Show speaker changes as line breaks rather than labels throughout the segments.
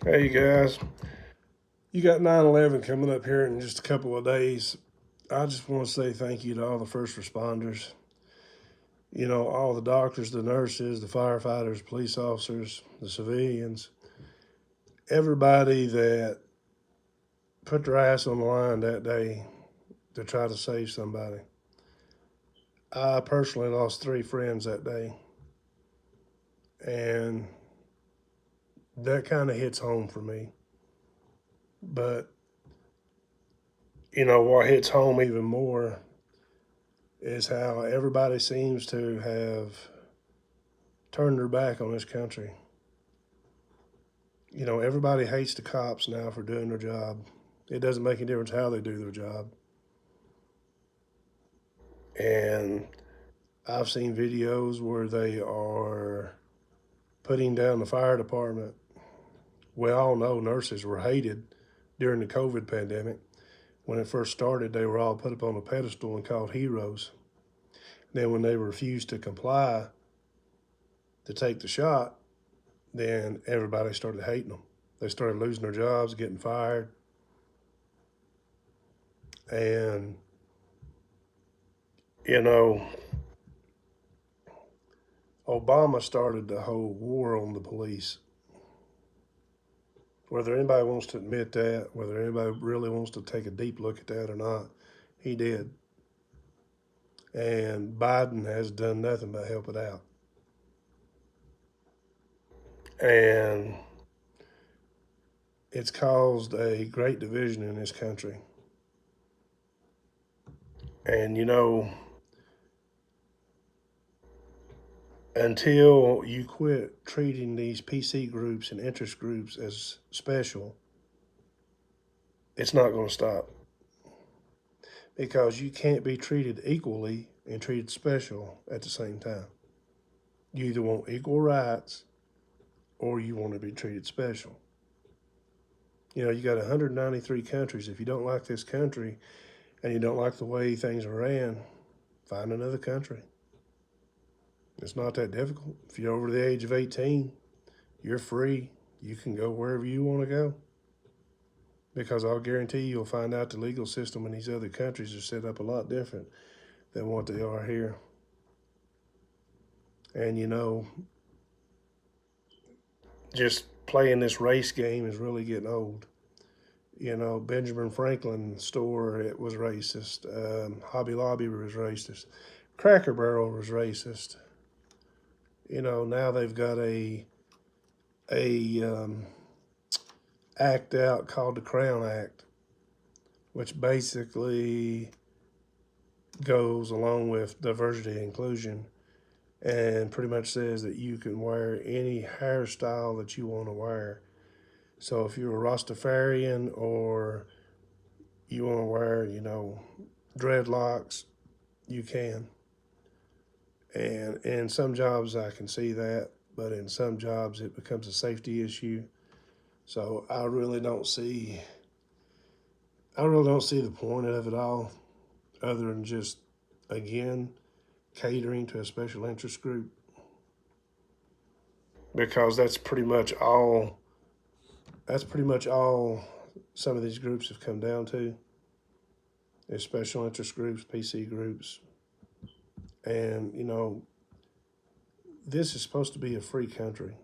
Hey guys, you got 9/11 coming up here in just a couple of days. I just want to say thank you to all the first responders. You know, all the doctors, the nurses, the firefighters, police officers, the civilians, everybody that put their ass on the line that day to try to save somebody. I personally lost 3 friends that day, and that kind of hits home for me. But, you know, what hits home even more is how everybody seems to have turned their back on this country. You know, everybody hates the cops now for doing their job. It doesn't make any difference how they do their job. And I've seen videos where they are putting down the fire department. We all know nurses were hated during the COVID pandemic. When it first started, they were all put up on a pedestal and called heroes. Then, when they refused to comply to take the shot, then everybody started hating them. They started losing their jobs, getting fired. And, you know, Obama started the whole war on the police. Whether anybody wants to admit that, whether anybody really wants to take a deep look at that or not, he did. And Biden has done nothing but help it out. And it's caused a great division in this country. And, you know, until you quit treating these PC groups and interest groups as special, it's not going to stop. Because you can't be treated equally and treated special at the same time. You either want equal rights or you want to be treated special. You know, you got 193 countries. If you don't like this country and you don't like the way things are ran, find another country. It's not that difficult. If you're over the age of 18, you're free. You can go wherever you want to go. Because I'll guarantee you'll find out the legal system in these other countries are set up a lot different than what they are here. And, you know, just playing this race game is really getting old. You know, Benjamin Franklin's store, it was racist. Hobby Lobby was racist. Cracker Barrel was racist. You know, now they've got a act out called the Crown Act, which basically goes along with diversity and inclusion and pretty much says that you can wear any hairstyle that you want to wear. So if you're a Rastafarian or you want to wear, you know, dreadlocks, you can. And in some jobs, I can see that, but in some jobs, it becomes a safety issue. So I really don't see the point of it all, other than just, again, catering to a special interest group, because that's pretty much all. That's pretty much all some of these groups have come down to. Is special interest groups, PC groups, and you know, this is supposed to be a free country.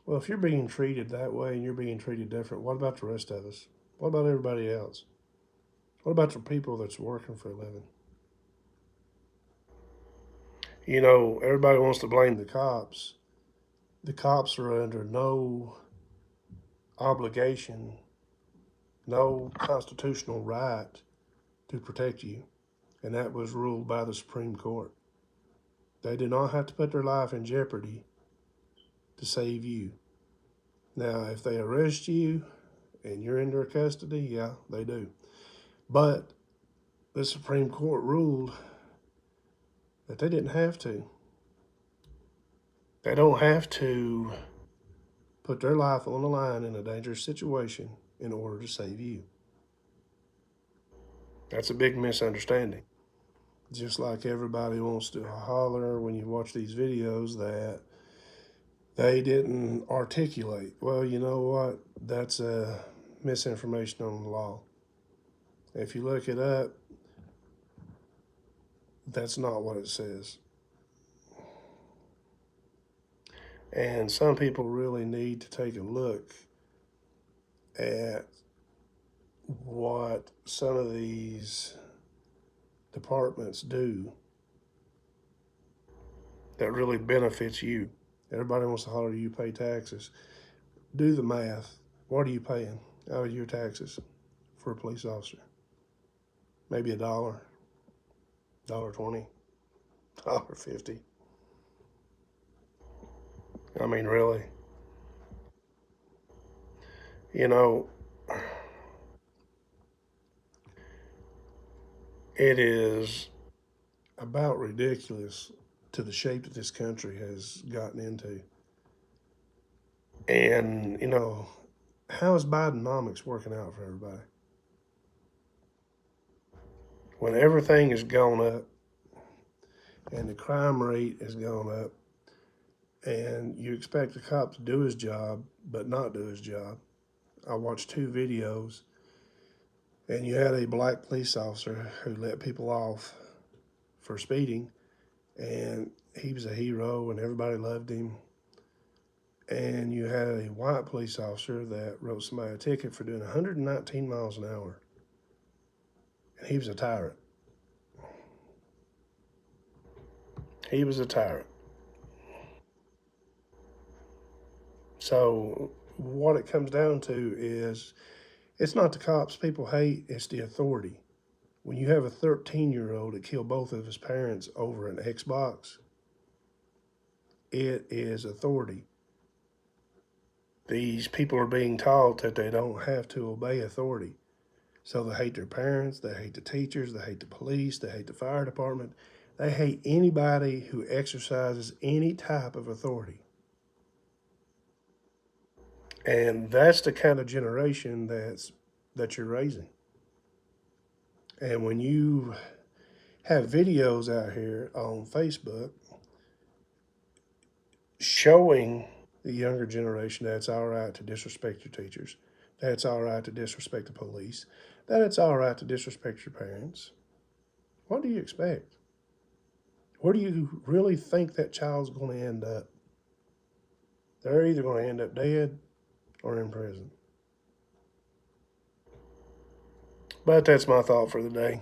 Well, if you're being treated that way and you're being treated different, what about the rest of us? What about everybody else? What about the people that's working for a living? You know, everybody wants to blame the cops. The cops are under no obligation, no constitutional right to protect you. And that was ruled by the Supreme Court. They did not have to put their life in jeopardy to save you. Now, if they arrest you and you're in their custody, yeah, they do. But the Supreme Court ruled that they didn't have to. They don't have to put their life on the line in a dangerous situation in order to save you. That's a big misunderstanding. Just like everybody wants to holler when you watch these videos that They didn't articulate. Well, you know what? That's misinformation on the law. If you look it up, that's not what it says. And some people really need to take a look at what some of these departments do that really benefits you. Everybody wants to holler, you pay taxes. Do the math. What are you paying out of your taxes for a police officer? Maybe $1, $1.20, $1.50. I mean, really. You know, it is about ridiculous to the shape that this country has gotten into. And, how is Bidenomics working out for everybody? When everything has gone up and the crime rate has gone up, and you expect the cop to do his job but not do his job. I watched 2 videos, and you had a black police officer who let people off for speeding, and he was a hero and everybody loved him. And you had a white police officer that wrote somebody a ticket for doing 119 miles an hour, and he was a tyrant. He was a tyrant. So what it comes down to is it's not the cops people hate, it's the authority. When you have a 13-year-old that killed both of his parents over an Xbox, it is authority. These people are being taught that they don't have to obey authority. So they hate their parents, they hate the teachers, they hate the police, they hate the fire department. They hate anybody who exercises any type of authority. And that's the kind of generation that you're raising. And when you have videos out here on Facebook showing the younger generation that it's all right to disrespect your teachers, that it's all right to disrespect the police, that it's all right to disrespect your parents, what do you expect? Where do you really think that child's going to end up? They're either going to end up dead or in prison. But that's my thought for the day.